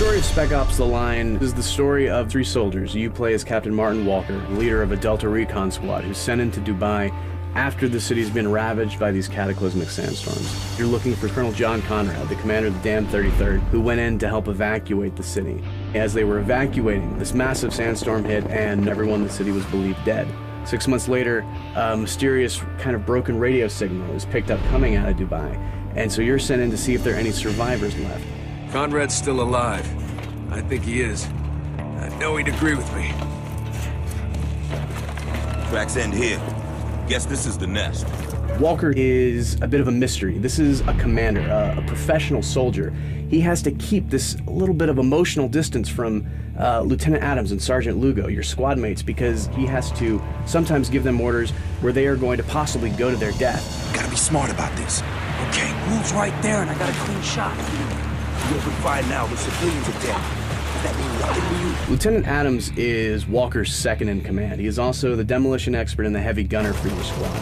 story of Spec Ops: The Line is the story of three soldiers. You play as Captain Martin Walker, leader of a Delta Recon squad who's sent into Dubai after the city's been ravaged by these cataclysmic sandstorms. You're looking for Colonel John Conrad, the commander of the damned 33rd, who went in to help evacuate the city. As they were evacuating, this massive sandstorm hit and everyone in the city was believed dead. 6 months later, a mysterious kind of broken radio signal is picked up coming out of Dubai, and so you're sent in to see if there are any survivors left. Conrad's still alive. I think he is. I know he'd agree with me. Tracks end here. Guess this is the nest. Walker is a bit of a mystery. This is a commander, a professional soldier. He has to keep this little bit of emotional distance from Lieutenant Adams and Sergeant Lugo, your squad mates, because he has to sometimes give them orders where they are going to possibly go to their death. Gotta be smart about this. Okay, move's right there and I got a clean shot. You'll be fine now, the civilians are dead. Does that mean nothing to you? Lieutenant Adams is Walker's second in command. He is also the demolition expert and the heavy gunner for your squad.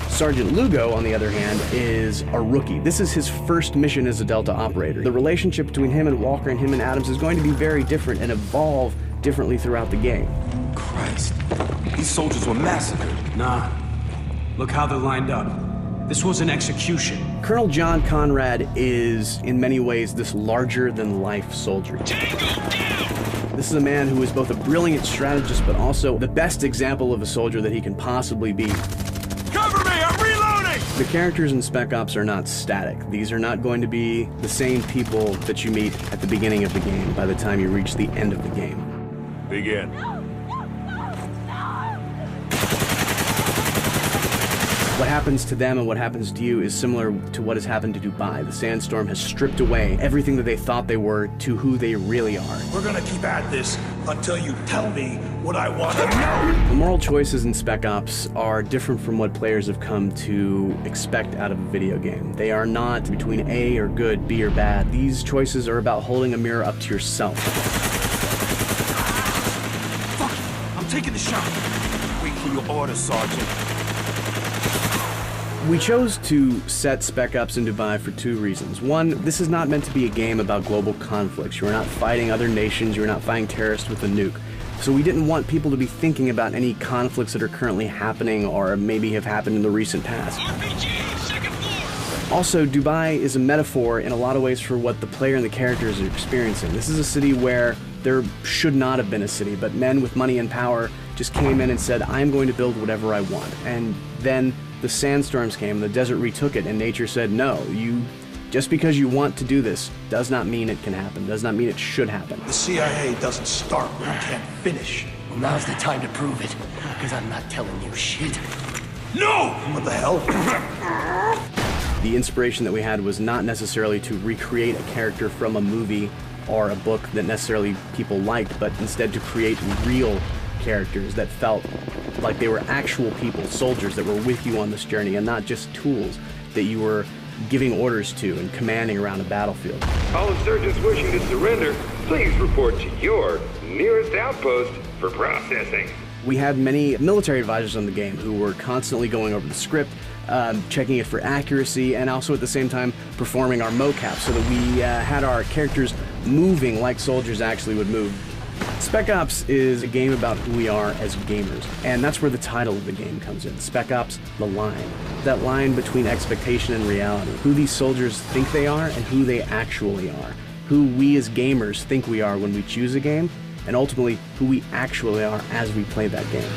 Sergeant Lugo, on the other hand, is a rookie. This is his first mission as a Delta operator. The relationship between him and Walker and him and Adams is going to be very different and evolve differently throughout the game. Christ, these soldiers were massacred. Nah, look how they're lined up. This was an execution. Colonel John Conrad is, in many ways, this larger-than-life soldier. This is a man who is both a brilliant strategist, but also the best example of a soldier that he can possibly be. Cover me! I'm reloading! The characters in Spec Ops are not static. These are not going to be the same people that you meet at the beginning of the game by the time you reach the end of the game. Begin. What happens to them and what happens to you is similar to what has happened to Dubai. The sandstorm has stripped away everything that they thought they were to who they really are. We're gonna keep at this until you tell me what I want to know. The moral choices in Spec Ops are different from what players have come to expect out of a video game. They are not between A or good, B or bad. These choices are about holding a mirror up to yourself. Fuck it. I'm taking the shot. Wait for your orders, Sergeant. We chose to set Spec Ops in Dubai for two reasons. One, this is not meant to be a game about global conflicts. You are not fighting other nations, you are not fighting terrorists with a nuke. So we didn't want people to be thinking about any conflicts that are currently happening or maybe have happened in the recent past. RPG, second floor! Also, Dubai is a metaphor in a lot of ways for what the player and the characters are experiencing. This is a city where there should not have been a city, but men with money and power just came in and said, I'm going to build whatever I want. And then the sandstorms came, the desert retook it, and nature said, no, just because you want to do this does not mean it can happen, does not mean it should happen. The CIA doesn't start where you can't finish. Well, now's the time to prove it, because I'm not telling you shit. No! What the hell? The inspiration that we had was not necessarily to recreate a character from a movie or a book that necessarily people liked, but instead to create real characters that felt like they were actual people, soldiers that were with you on this journey and not just tools that you were giving orders to and commanding around a battlefield. All insurgents wishing to surrender, please report to your nearest outpost for processing. We had many military advisors on the game who were constantly going over the script, checking it for accuracy, and also at the same time performing our mocap so that we had our characters moving like soldiers actually would move. Spec Ops is a game about who we are as gamers, and that's where the title of the game comes in. Spec Ops: The Line. That line between expectation and reality. Who these soldiers think they are and who they actually are. Who we as gamers think we are when we choose a game, and ultimately who we actually are as we play that game.